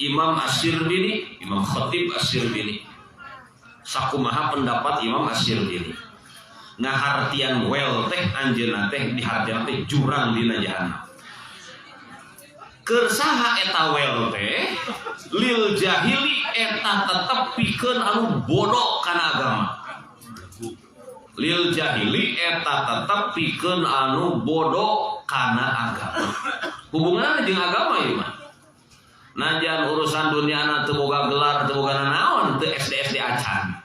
Imam Asy-Syirbini, Imam Khatib Asy-Syirbini. Sakumaha pendapat Imam Asy-Syirbini. Ngahartian wel teh anjeunna teh dihartian teh jurang dina jahanam. Keur saha eta wel teh? Lil jahili eta tetep pikeun anu bodoh kana agama. Lil jahili eta tetep pikeun anu bodoh kana agama. Hubunganna jeung agama ieu mah. Najan urusan dunia teu boga gelar, teu boga naon, teu SD acan.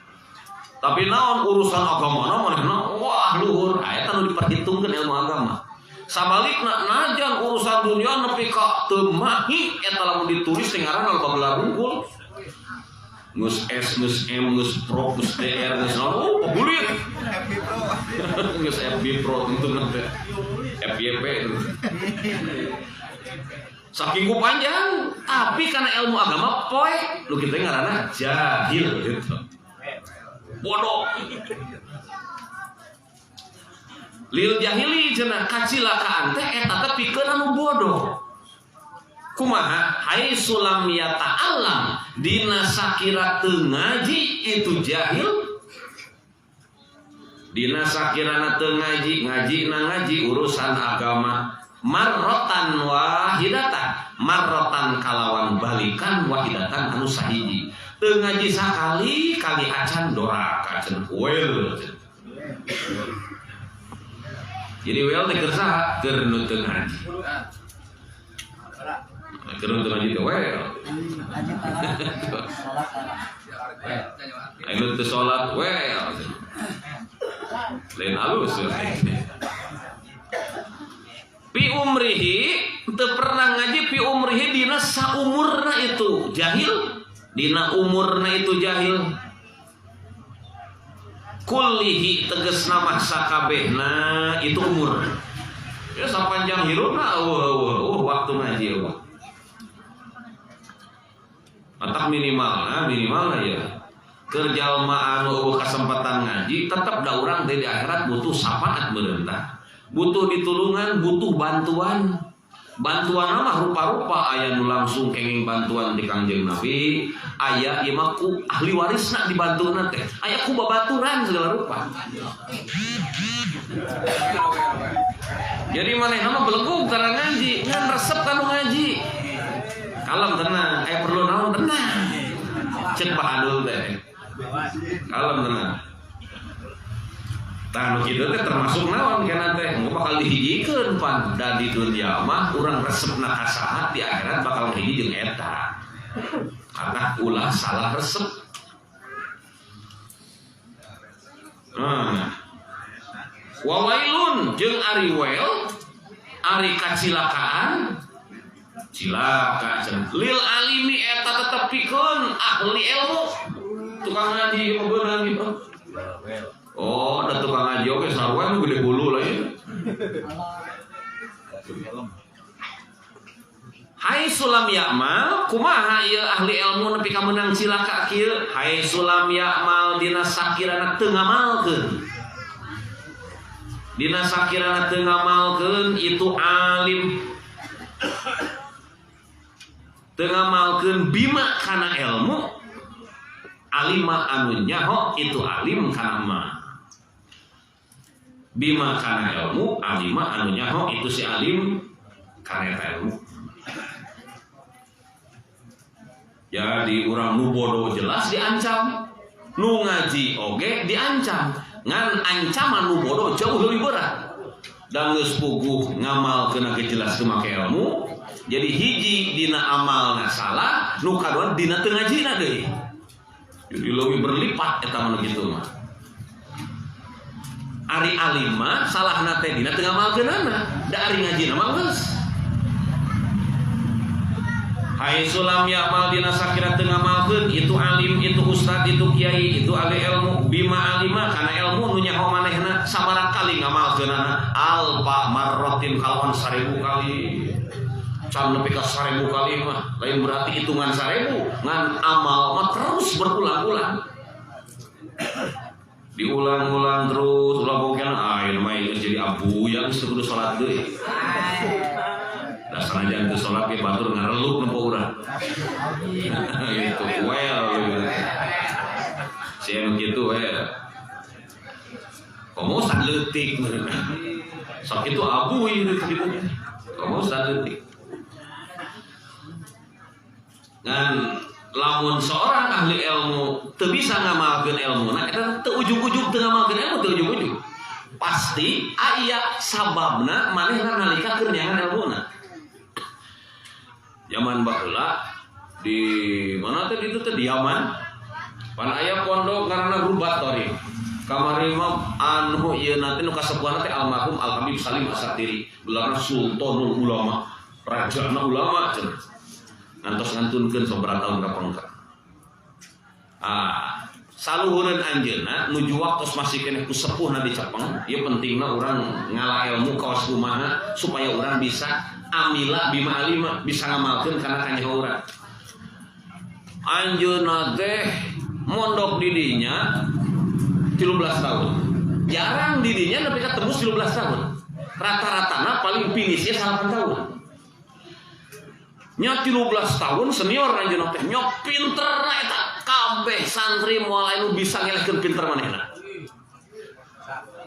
Tapi naon urusan agama manehna wah luhur, eta nu diperhitungkeun ilmu agama. Sabalikna najan urusan dunia nepi ka teu mahi eta lamun ditulis teh ngaranna loba gelar unggul. Gus S, gus M, gus Pro, gus DR, gus naon, pabulit. Gus FB Pro itu nanti FYP. Saking ku panjang, tapi karena ilmu agama poe, lu kita ngaranna jahil gitu. Bodoh. Lil jahili cenah kacilakaan teh eta teh pikeun anu bodoh. Kumaha? Hai sulam yata'allam dina sakira teu ngaji itu jahil. Dina sakirana teu ngaji, ngaji urusan agama. Marrotan wahidatan, marrotan kalawan balikan wahidatan anu sahiji. Teu ngaji sakali kali acan doraka cenah wel. Jadi wel teh keur saha? Keur nu teu ngaji. Keur nu teu ngaji teh wel. Anu teu salat wel. Lain alus. Pi umrihi teu pernah ngaji pi umrihi dina saumurna itu jahil, dina umurna itu jahil. Kullihi tegesna mah sakabehna itu umur. Ya sapanjang hirupna waktu ngaji eueuh. Matak minimalna ya. Keur jalma anu kasempatan ngaji tetep da urang teh di akhirat butuh syafaat beureuntah. Butuh ditulungan, butuh bantuan. Bantuan mah rupa-rupa aya nu langsung kenging bantuan di Kangjeng Nabi, aya ieu mah ku ahli warisna dibantukeun teh. Aya ku babaturan segala rupa. Jadi manehna mah belegug tara ngaji, ngan resep kanu ngaji. Kalem tenang, perlu naon tenang. Cek bahadul teh. Kalem tenang. Tah nu kitu teh termasuk naon kana teh engko bakal dihijikeun pan da di dunya mah urang resepna ka saha di akhirat bakal hiji jeung eta. Karena ulah salah resep. Wawailun jeung ari wel ari kacilakaan cilaka cenah lil alimi eta tetep pikeun ahli ilmu tukang ngaji beunang gitu. Oh, ada tukang ngaji oke sarua nu gede bulu lah ya. Hai sulam ya'mal, kumaha ieu ahli ilmu nepi ka meunang cilaka kieu? Hai sulam ya'mal dina sakirana teu ngamalkeun. Dina sakirana teu ngamalkeun itu alim. Teu ngamalkeun bima kana ilmu. Alima anu nyaho itu alim kana mah. Bima kana ilmu, alima anu nyaho itu si alim kana ilmu. Jadi urang nu bodoh jelas diancam, nu ngaji oge diancam. Ngan ancaman nu bodoh jauh lebih berat. Dan geus puguh ngamalkeun ge jelas teu make ilmu, jadi hiji dina amalna salah, nu kadua dina teu ngajina deui. Jadi lebih berlipat eta mah kitu mah. Ari alima salahna teh dina teu ngamalkeunana, da ari ngajina mah geus. Hai sulam ya'mal dina sakira teu ngamalkeun itu alim, itu ustad, itu kiai, itu ahli ilmu, bima alima kana ilmu nu nyaho manehna sabaraha kali ngamalkeunana alfa marratin kalawan 1000 kali. Can nepi ka 1000 kali mah lain berarti hitungan 1000 ngan amal mah terus berulang-ulang. Diulang-ulang terus ulah bokeun ieu mah jadi abu yang kudu salat deui. Da sanajan teu salat ge batur ngareluk nempo urang. Gitu well. Si anu kitu we. Komo saleutik. Sakitu abu ieu kitu. Komo saleutik. Ngan lamun seorang ahli ilmu teu bisa ngamalkeun ilmuna eta teu ujug-ujug teu ngamalkeun ilmu teu ujug-ujug. Pasti aya sababna manehna nalika keur nyangan ilmuna. Zaman baheula di mana teh itu teh di Yaman. Pan aya pondok ngaranna Rubatori. Kamari mah anu ieu nanti nu kasepuhna teh almarhum Al Habib Salim Asatiri, gelarna Sultanul Ulama, rajana ulama cenah. Ngantos ngantunkeun sabaraha taun kapangka. Saluhureun anjeunna nuju waktos masih keneh ku sepuhna di Cepeng, ieu pentingna urang ngalah ilmu kaos kumaha supaya urang bisa amila bima alima, bisa ngamalkeun kana kanyaho urang. Anjeunna teh mondok di dinya 13 tahun. Jarang di dinya nepi ka tembus 13 tahun. Rata-ratana paling finisnya 8 tahun. Nya 13 tahun senior anjeunna teh nyok pinterna eta kabeh santri mulai nu bisa ngelehkeun pinter manehna.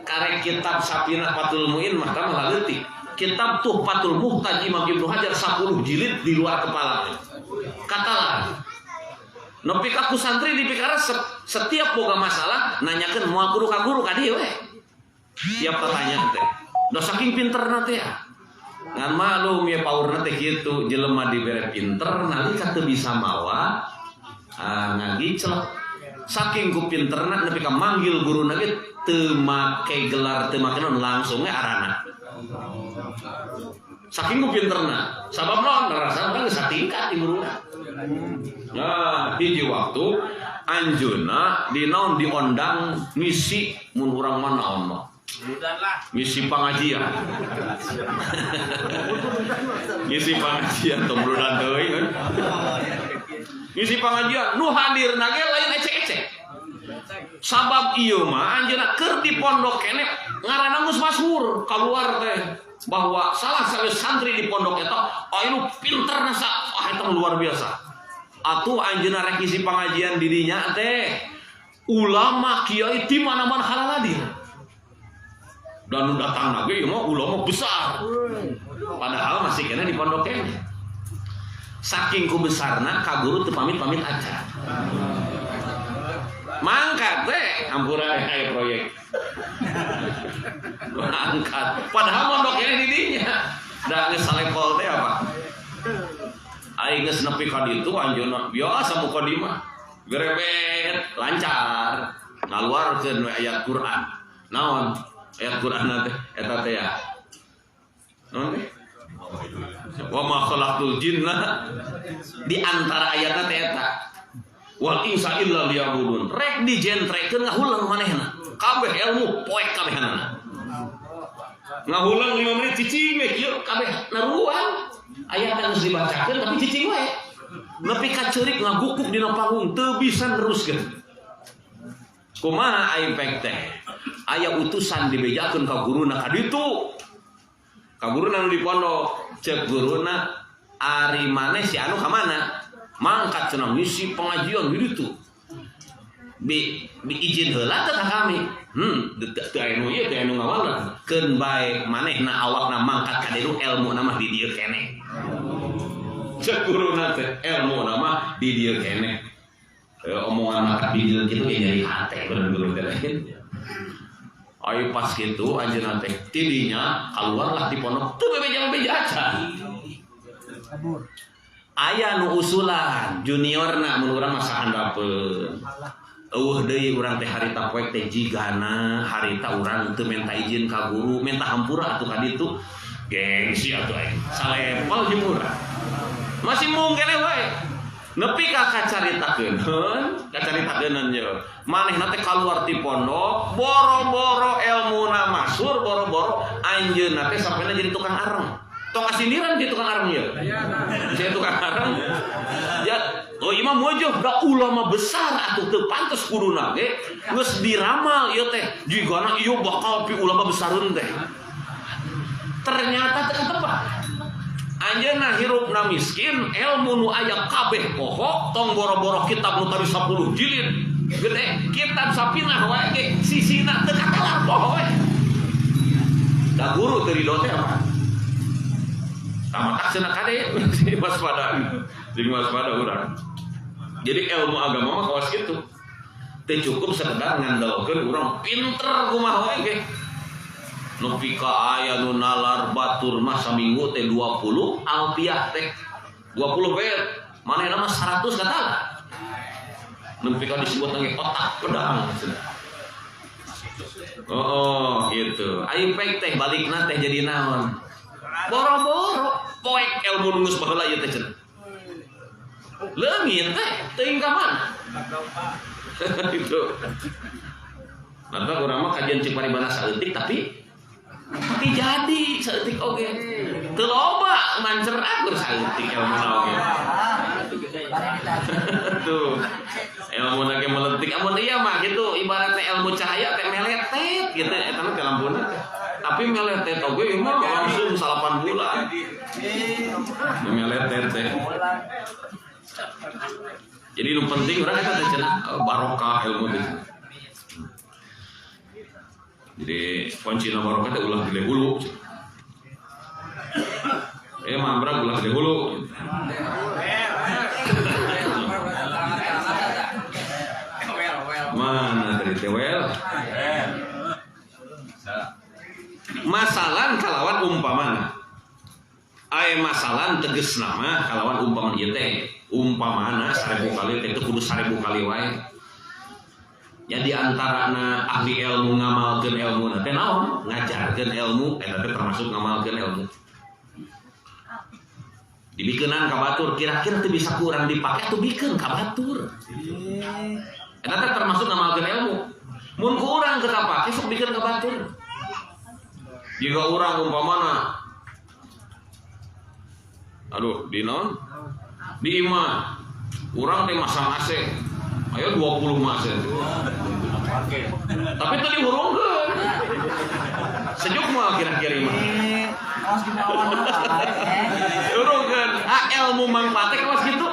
Karek kitab Sapina Fathul Muin mah tah leutik. Kitab Tuhfatul Muhtaj Imam Ibnu Hajar 10 jilid di luar kepala. Katalah nepi ka ku santri dipikara setiap boga masalah nanyakeun moal kudu ka guru ka dieu we. Tiap pertanyaan teh. Da saking pinterna teh. Ngan malum ya paurna teh kitu jelema dibere pinter nalika teu bisa mawa ngagiclek. Saking ku pinterna nepi ka manggil guruna ge teu make gelar teu make naon langsung ge arana. Saking ku pinterna, sabab naon ngarasa urang geus satingkat di guruna. Nah, hiji waktu anjeunna di naon diondang misi mun urang mah naon mah. Misi pengajian. Misi pengajian tombrodan teuing kan. Misi pengajian nu hadirna ge lain ecek-ecek. Sabab ieu mah anjeunna keur di pondok keneh ngaranna geus masyhur kaluar teh bahwa salah satu santri di pondok eta anu pinterna eta luar biasa. Atuh anjeunna rek isi pengajian di dinya teh ulama kiai di mana-mana halal hadir. Dan datang lagi ya mah ulama besar. Padahal masih kena di pondok keneh. Saking ku besarna ka guru teu pamit-pamit aja. Mangkat teh hampura aya proyek. Mangkat. Padahal pondok keneh di dinya. Da geus salepol teh apa? Aing geus nepi ka ditu anjeunna biasa mukadimah. Grebet lancar. Ngaluarkeun ayat Quran. Naon? Ayat Quran teh eta teh ya. Naon teh? Wa ma khalaqtul jinna di antara ayatna teh eta. Wal insa illa liya'budun. Rek dijentrekeun ngahulang manehna. Kabeh ilmu poek kabehanana. Ngahulang 5 menit cicing we kieu kabeh naruan. Ayat geus dibacakeun tapi cicing we. Nepi ka ceurik ngagukuk dina panggung teu bisa neruskeun. Kumaha aing pek teh? Aya utusan dibejakeun ka guruna ka ditu. Ka guruna nu di pondok, ceuk guruna ari maneh si anu ka mana? Mangkat cenah misi pengajian di ditu. Izin heula teh ka kami. Teu anu ieu teh anu ngawalna. Keun bae manehna awakna mangkat ka ditu ilmuna mah di dieu keneh. Ceuk guruna teh ilmuna mah di dieu keneh. Omongan mangkat di dieu kitu ge nyeri hate guru teh lain. Ayo pas gitu anjeunna teh tidinya keluarlah di pondok teu bebeja-bebeja aja. Aya nu usulan juniorna mun urang masa handapeun. Eueuh deui urang teh harita poek teh jigana harita urang teu minta izin ka guru, minta hampura atuh ka ditu. Gengsi atuh aing. Salepal jeung urang. Masih mung keneh wae. Nepi ka kacaritakeun ye. Manehna teh kaluar ti pondok, boro-boro ilmuna masyhur, boro-boro anjeunna teh sampena jadi tukang areng. Tong asindiran jadi tukang areng ye. Jadi tukang areng. Ya, oh imam mojoh da ulama besar atuh teu pantes kuduna ge geus diramal ieu teh. Jigana ieu bakal pi ulama besareun teh. Ternyata teu tepat. Anjeunna hirupna miskin, ilmu nu aya kabeh poho, tong boro-boro kitab nu tadi 10 jilid. Gede kitab sapinah wae ge sisina teu katalar poho we. Da guru teu ridho teh apa? Tamatak cenah kade waspada. Jadi waspada urang. Jadi ilmu agama mah kawas kitu. Teu cukup sekedar ngandalkeun urang pinter kumaha wae ge. Nepi ka aya nu nalar batur mah saminggu teh 20 alfiah teh 20 bae manehna mah 100 kata nepi ka disebut lagi otak pedang oh gitu aing pek teh balikna teh jadi naon boro-boro poek ilmu nunggus baheula ieu teh cenah leungit teh teuing ka mana itu nanti urang mah kajian cik paribana saeutik tapi jadi saeutik oge teu loba mancer akur saeutik ilmuna oge tuh ilmuna ge meletik amun ieu mah kitu ibaratna ilmu cahaya teh meletet gitu eta mah teh lampuna tapi meletet oge mah langsung 8 bulan meletet teh jadi nu penting urang eta teh cenah barokah ilmu teh. Jadi kunci nomor kata ulah gede hulu. Mambra ulah gede hulu. Mana dari tewel? Masalan kalawan umpamana. Masalan teges nama kalawan umpaman ieu teh. Umpamana 1000 kali teh kudu 1000 kali wae. Ya di antarana ahli ilmu ngamalkeun ilmuna teh naon? Ngajarkeun ilmu eta teh termasuk ngamalkeun ilmu. Dibikeunnan ka batur kira-kira teu bisa kurang dipake atuh bikeun ka batur. Eta teh termasuk ngamalkeun ilmu. Mun ku urang teu kapake sok bikeun ka batur. Jika urang umpamana di naon? Di imah. Urang teh masang AC. Ayo 20 masen. Tapi tadi hurungkeun. Sejuk mah kira-kira mah. Hurungkeun. Ilmu mangpate kawas gitu.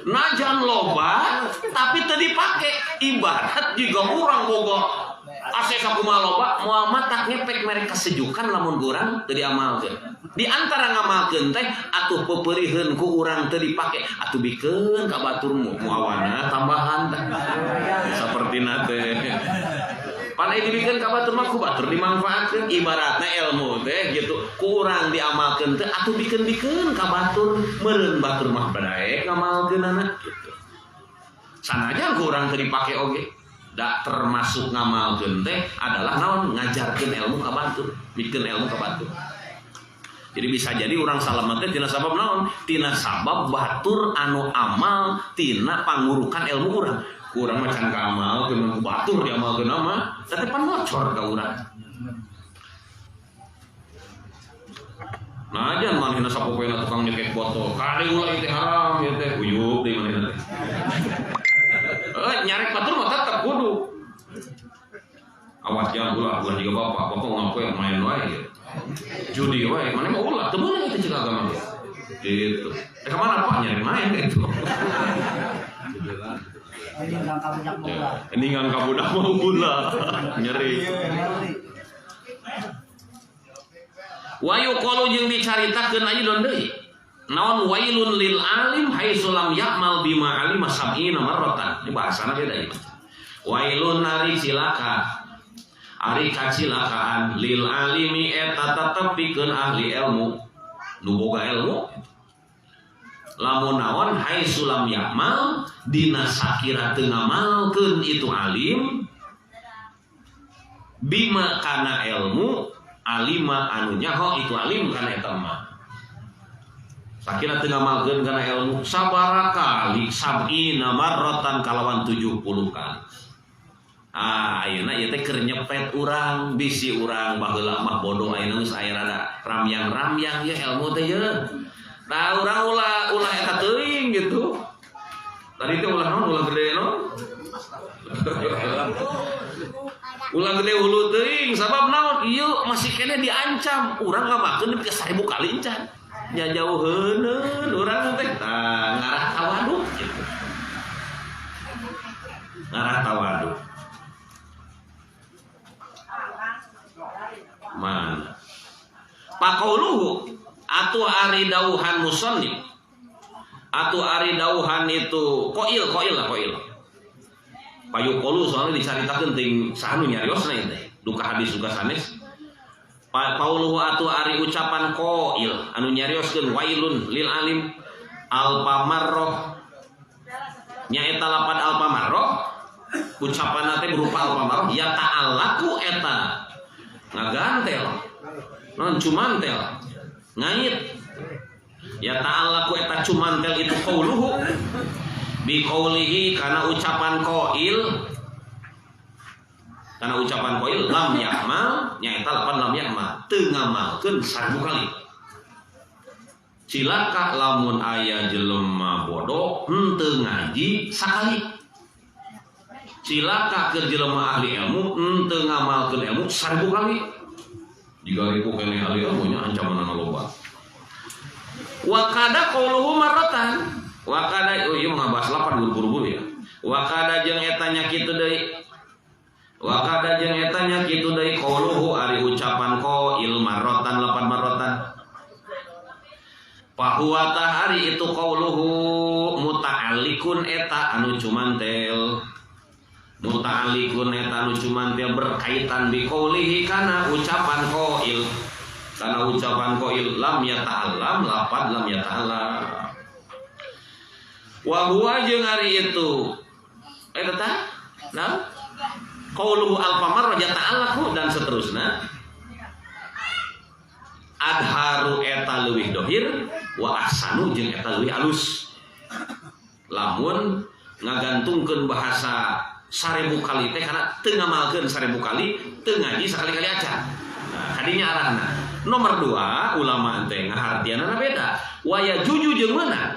Najan loba tapi teu dipake. Ibarat juga urang boga ase sakumaha loba moal matak ngepek mere kesejukan lamun urang teu diamalkeun. Di antara ngamalkeun teh atuh pepeurieun ku urang teu dipake atuh bikeun ka batur muawana tambahan teh sapertina teh pan dibikeun ka batur mah ku batur dimanfaatkeun ibaratna ilmu teh gitu ku urang diamalkeun teh atuh bikeun ka batur meureun batur mah badaek ngamalkeunana gitu sanajan ku urang teu dipake oge da termasuk ngamalkeun teh adalah naon ngajarkeun ilmu ka batur bikeun ilmu ka batur. Jadi bisa jadi orang salamet teh tina sabab naon? Tina sabab batur anu amal tina pangurukan ilmu urang. Urang mah can kamal keun batur diamalkeun mah teh pan bocor ka urang. Nah aja manehna sapopena tukang nyekek botol. Kade ulah teh haram ya teh uyup deui manehna teh. Nyarek batur mah tetep kudu. Awas jangan ulah juga bapak ngapoe main wae. Judi wae, mana mau ulah, temen itu cek agama dia. Gitu. Kemana Pak nyari main itu? Ini ngan kabudak mau ulah, nyeri. Wayu kalau jeung dicaritakeun aja don deui. Naon wailun lil alim haitsu lam ya'mal bima alima sab'ina marratan. Ini bahasana beda ieu. Wailun nari cilaka. Ari kacilakaan lil alimi eta tetep pikeun ahli ilmu nu boga ilmu lamun naon haitsu lam ya'mal dina sakira teu ngamalkeun itu alim bima kana ilmu alima anu nyaho itu alim kana eta mah sakira teu ngamalkeun kana ilmu sabaraha kali sab'ina marratan kalawan 70 kali. Ayeuna ieu teh keur nyepet urang, bisi urang baheula mah bodoh ayeuna geus aya rada ramyang-ramyang ya ilmu teh ye. Tah urang ulah eta teuing gitu. Tadi teh ulah naon ulah gede naon? Ulah gede hulu teuing sabab naon? Ieu masih kene diancam. Urang ngamakeun nepi ka 1000 kali encan. jauheun urang teh ngarah tawaduk gitu. Ngarah tawaduk. Man. Paqauluhu atu ari dauhan musannif. Atu ari dauhan itu qail lah qail. Payuqulu soalnya dicaritakeun teuing sanu nyariosna ieu teh. Duka hadis duka sanes. Qauluhu atu ari ucapan qail anu nyarioskeun wailun lil alim alpamarroh nyaeta lapad alpamarroh ucapan teh berupa alpamarroh ya ta'allaku eta ngagantel non cumantel ngait ya ta'allaku eta cumantel itu qauluhu bi qaulihi kana ucapan qail lam yakmal nyaeta lapan lam yakmal teu ngamalkeun 1000 kali cilaka lamun aya jelema bodoh henteu ngaji sakali cilaka keur jelema ahli ilmu henteu ngamalkeun ilmu 1000 kali digariku keneh ahli ilmu nya ancamanna loba wa kada qauluhu marratan wa kada ieu ngabahas lapan buru-buru ya wa kada jeung eta nya kitu deui wa kada jeung eta nya kitu deui qauluhu ari ucapan qail marratan lapan marratan fahuwa tahari itu qauluhu muta'alliqun eta anu cumantel berkaitan bi qaulihi kana ucapan qail lam yata'allam lapad lam yata'allam wa huwa jeung ari itu eta tah nah qauluhu alfamar yata'allaku dan seterusna adharu eta leuwih dohir wa ahsanu jeung eta leuwih alus lamun ngagantungkeun bahasa 1000 kali teh kana teu ngamalkeun 1000 kali teu ngaji sakali-kali acan nah kadinya arahna nomor 2 ulama teh ngahartianana beda wa yajuju jeung meunang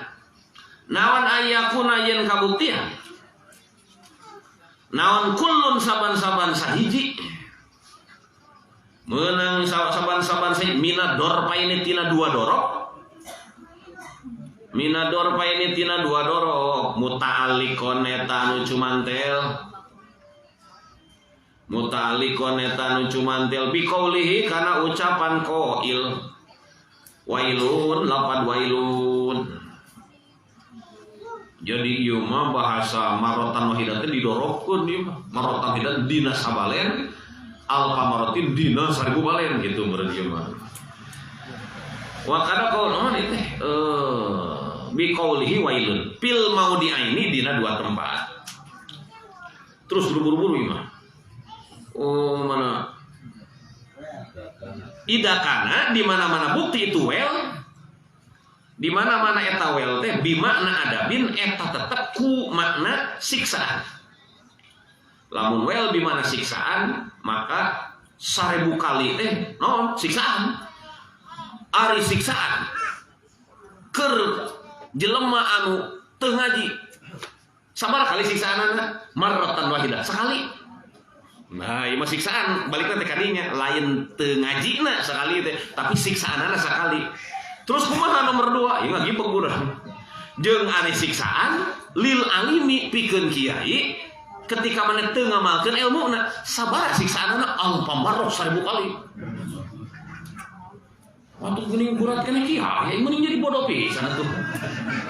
naon ayakuna yen kabuktian naon kullun saban-saban sahiji menang saban-saban sahiji minador paine tina 2 dorok muta'alliqon eta anu cumantel bi qaulihi kana ucapan qail wailun lapad wailun jadi ieu mah bahasa marotan wahidat teh didorokkeun ieu mah marotan wahidat dina sabalen alfa marotin dina 1000 balen gitu berarti mah wa kada qaulun teh bi qaulihi wailun pil maudiaini dina 2 tempat terus buru-buru imah mana idakana di mana-mana bukti itu wel di mana-mana eta wel teh bi makna adabin eta tetep ku makna siksaan lamun wel bi mana siksaan maka 1000 kali teh non siksaan ari siksaan keur jelema anu teu ngaji sabaraha kali siksaanana marratan wahidah sekali nah ieu mah siksaan balikna teh kadinya lain teu ngajina sekali teh tapi siksaanana sekali terus kumaha nomor 2 ieu mah gipeng urang jeung ari siksaan lil alimi pikeun kiai ketika maneh teu ngamalkeun ilmuna sabaraha siksaanana alpamarroh 1000 kali waktu geuning berat kana kiai mending jadi bodoh pisan atuh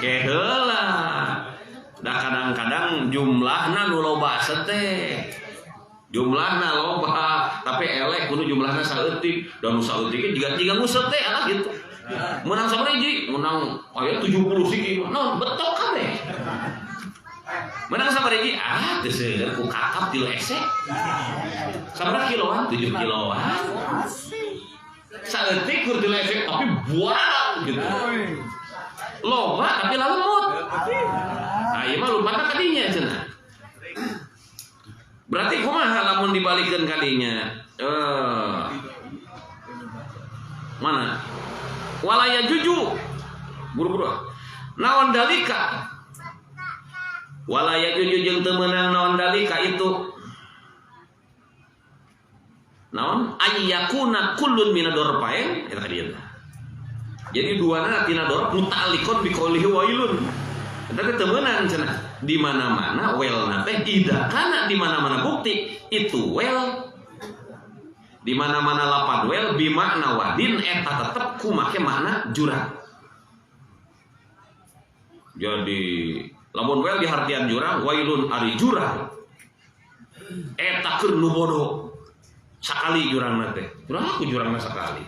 keheula da kadang-kadang jumlahna nu loba teh jumlahna loba tapi elek kudu jumlahna saeutik dan saeutik ge jiga nguseup teh lah gitu menang sabaraha menang aya 70 siki naon betok kabeh menang sabaraha teu seueur ku kakap 3 ese sabaraha kiloan 7 kiloan saeutik kur 3 ese tapi buang gitu loba tapi lemut nah ieu mah lumpatna kadinya cenah berarti kumaha lamun dibalikeun kadinya mana walaya juju buru-buru naon dalika walaya juju jeung teu meunang naon dalika itu naon ayyakuna kullun minadorpain eta kadieu Jadi duana tina dorok muta'alliqun biqaulihi wailun. Tapi temenan cenah di mana-mana welna teh ida kana di mana-mana bukti itu wel di mana-mana lapad wel bimakna wadin eta tetep ku make makna jurang. Jadi lamun wel di hartian jurang wailun ari jurang eta keur nu bodoh sakali jurangna teh urang aku jurangna sakali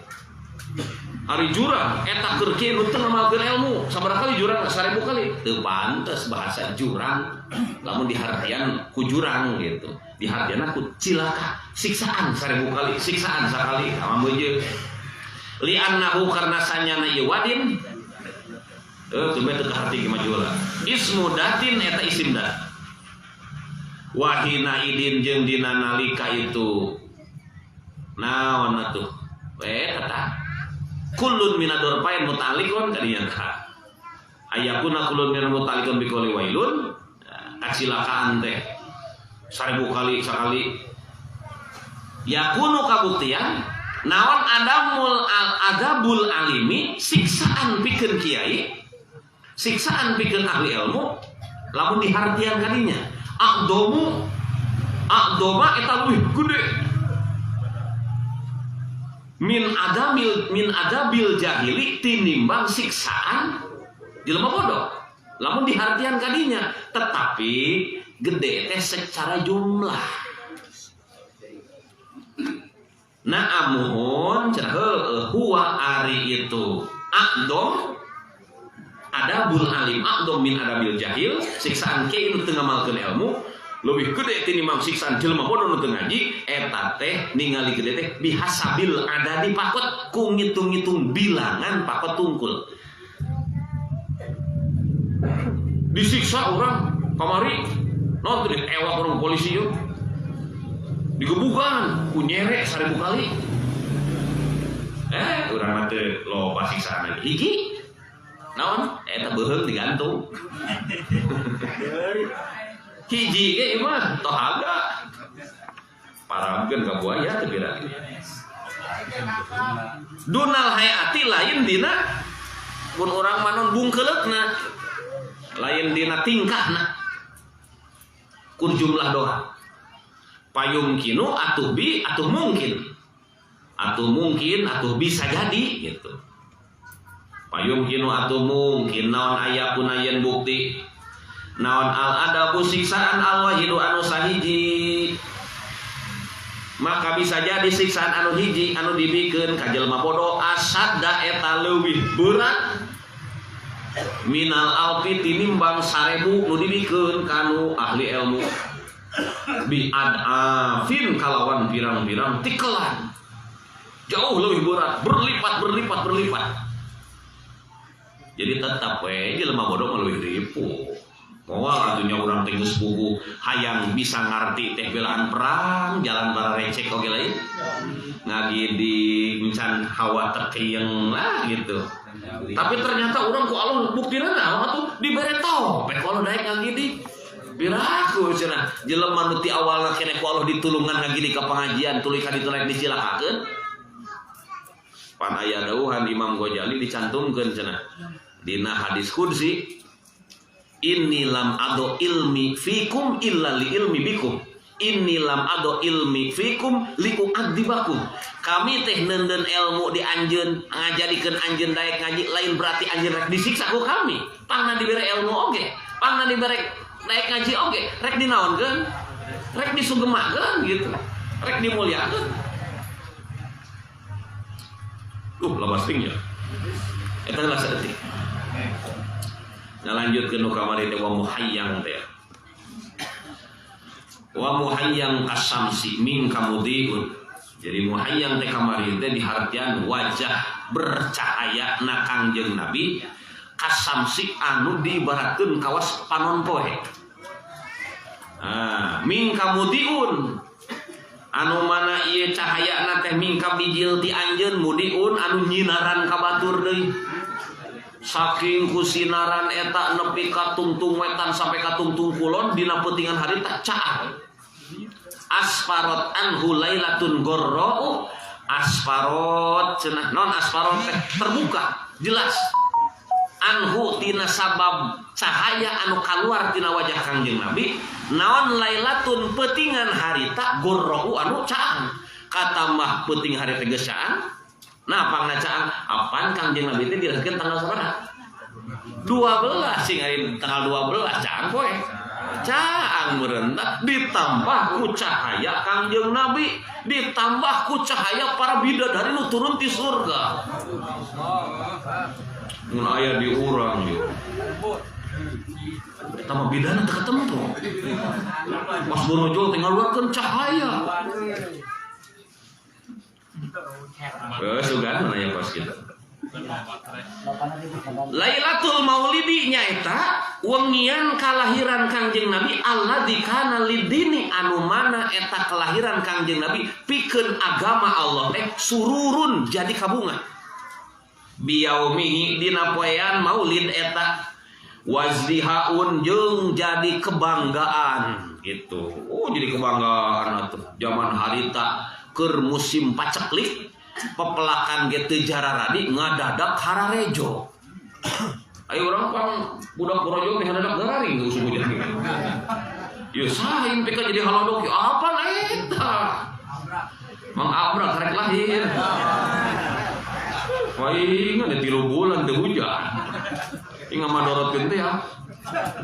ari jurang eta keur kieu nu teu ngamalkeun ilmu sabaraha kali jurang 1000 kali teu pantes bahasa jurang lamun di hartian ku jurang gitu di hartian ku cilaka siksaan 1000 kali siksaan sakali ambeuje li annahu karna sanyana ieu wadin teu teu harti ge majula ismu datin eta isim dat wahina idin jeung dina nalika itu naon atuh eta kullun minador pain muta'alliqun kadinya ka ayakuna kullun minador muta'alliqun biqauli wailun kacilakaan teh 1000 kali sakali yakunu kabuktian naon adabul alimi siksaan pikeun kiai siksaan pikeun ahli ilmu lamun dihartian kadinya aqdoma eta leuwih gede min adabil jahili tinimbang siksaan jelema bodoh lamun dihartian kadinya tetapi gede teh secara jumlah na'amuhun cenah huwa ari itu aqdom adabul alim aqdom min adabil jahil siksaan ke itu teu ngamalkeun ilmu leuwih gede tinimbang siksaan jelema bodoh nu teu ngaji eta teh ningali gede teh bihasabil adadi pakot ku ngitung-ngitung bilangan pakot tungkul disiksa orang kamari nonton ewak orang polisi yuk digebukan ku nyerek 1000 kali urang mah teu loba siksaan hiji naon eta beuheung digantung hiji ge mah tohaga paramkeun ka buaya teu beda dunal hayati lain dina mun urang mah non bungkeleutna lain dina tingkahna kun jumlah doa payung kinu atuh bi atuh mungkin atuh bisa jadi gitu payung kinu atuh mungkin naon aya punayeun bukti naon al adabu siksaan al wahidu anu sahiji maka bisa jadi siksaan anu hiji anu dibikeun ka jelema bodoh asadda eta leuwih berat minal alfi tinimbang 1000 nu dibikeun kanu ahli ilmu bi adafin kalawan pirang-pirang tikelan jauh lebih berat berlipat jadi tetap jelema bodoh leuwih ripuh moal atunya urang teh geus puguh hayang bisa ngarti teh belaan perang jalan bara recek oge lain ngagidi encan hawa tekeyeng lah gitu tapi ternyata urang ku Allah buktina naon atuh dibere topek kalau daek ngagidi biraku cenah jelema nu ti awalna keneh ku Allah ditulungan ngagidi ka pangajian tuluy ka ditulek dicilakakeun pan aya dawuhan Imam Ghazali dicantumkeun cenah dina hadis qudsi inni lam ado ilmi fikum illa li ilmi bikum inni lam ado ilmi fikum li u'adzibakum kami teh neundeun ilmu di anjeun ngajadikeun anjeun daek ngaji lain berarti anjeun rek disiksa ku kami pangna dibere ilmu oge pangna dibere daek ngaji oge rek dinaonkeun rek disugemakeun gitu rek dimuliakeun loba sting ya eta geus saeutik lanjutkeun nu kamari teh wa muhayyang teh wa muhayyang kasamsi min kamudiun jadi muhayyang teh kamari teh dihartian wajah bercahaya na Kangjeng Nabi kasamsi anu diibaratkeun kawas panon poe min kamudiun anu mana ieu cahayana teh mingkap dijil ti anjeun mudiun anu nyinaran ka batur deui saking kusinaran eta nepi ka tungtung wetan sampai ka tungtung kulon dina peutingan harita caah asparot anhu lailatun gorra'u asparot cenah non asparot teh terbuka jelas anhu tina sabab cahaya anu kaluar tina wajah Kangjeng Nabi naon lailatun peutingan harita gurra'u anu caang katambah peuting harita geus caang nah pangna caang apan Kangjeng Nabi teh dilahirkeun tanggal sabaraha 12 sing ari tanggal 12 caang poe caang merendah ditambah ku cahaya Kangjeng Nabi ditambah ku cahaya para bidadari nu turun ti surga mun aya di urang ieu tambah bidana teu ketemu pas borojol tinggal luarkeun cahaya sugan aya pas kitu Lailatul Maulidi nyaeta wengian kalahiran Kangjeng Nabi alladzi kana lidini anu mana eta kelahiran Kangjeng Nabi pikeun agama Allah teh sururun jadi kabungan biyaumihi dina poean maulid eta wazdihaun jeung jadi kebanggaan gitu jadi kebanggaan atuh zaman harita keur musim paceklik pepelakan gitu jararadi ngadadak hararejo ayo orang pang budak porojo teh ngadadak gararing usum hujan gitu ya sain pika jadi halodok ya apa eta Mang Abra karek lahir palingan ada 3 bulan teh hujan ingat madorotkeun teh ya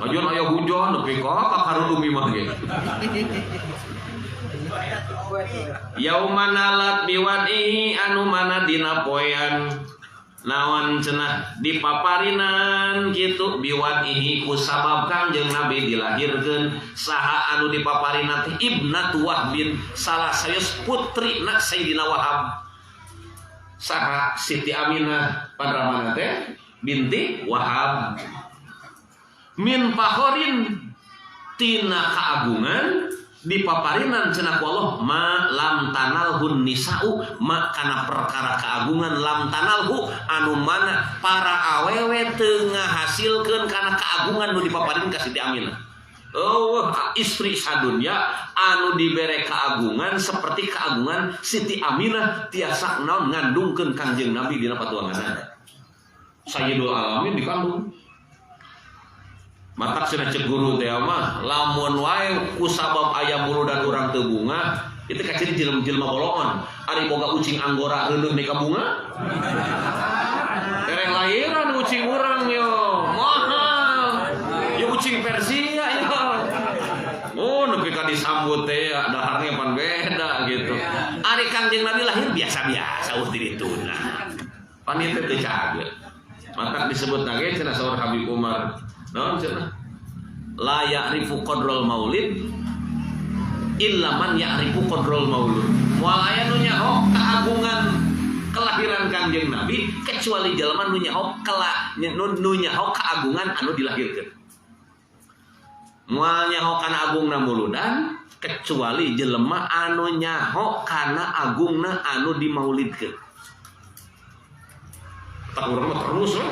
ajeun aya hujan nepi ka kakarun umi mah ge Yaumanalat biwadihi anu mana dina poean naon cenah dipaparinan gitu biwadihi ku sabab Kangjeng Nabi dilahirkeun saha anu dipaparinan teh Ibnatu Wahbin salah sayos putrina Sayyidina Wahab saha Siti Aminah padramana teh binti Wahab min pahorin tina kaagungan dipaparinan cenah ku Allah ma lam tanalhun nisa'u ma kana perkara keagungan lam tanalhu anu mana para awewe teu ngahasilkeun kana keagungan nu dipaparin ka Siti Aminah istri sadunya anu dibere keagungan seperti keagungan Siti Aminah tiasa naon ngandungkeun Kangjeng Nabi dina patuanganna Sayyidul Alamin dikandung matak cenah cek guru teh mah lamun wae ku sabab aya muludan urang teu bunga itu kaciri jelema bolongan ari boga ucing anggora reuneuh meka bunga ereh lahiran ucing urang yo mahal yo ucing Persia yo nepi ka disambut teh daharnya pan beda gitu ari Kangjeng Nabi lahir biasa-biasa us di dituna pan ieu teh teu cager matak disebut lagi cenah saur Habib Umar naon cenah la ya'rifu qadral maulid illa man ya'rifu qadral maulud moal aya nu nyaho keagungan kelahiran Kangjeng Nabi kecuali jelema nu nyaho keagungan anu dilahirkeun moal nyaho kana agungna muludan kecuali jelema anu nyaho kana agungna anu dimaulidkeun tak urang terus we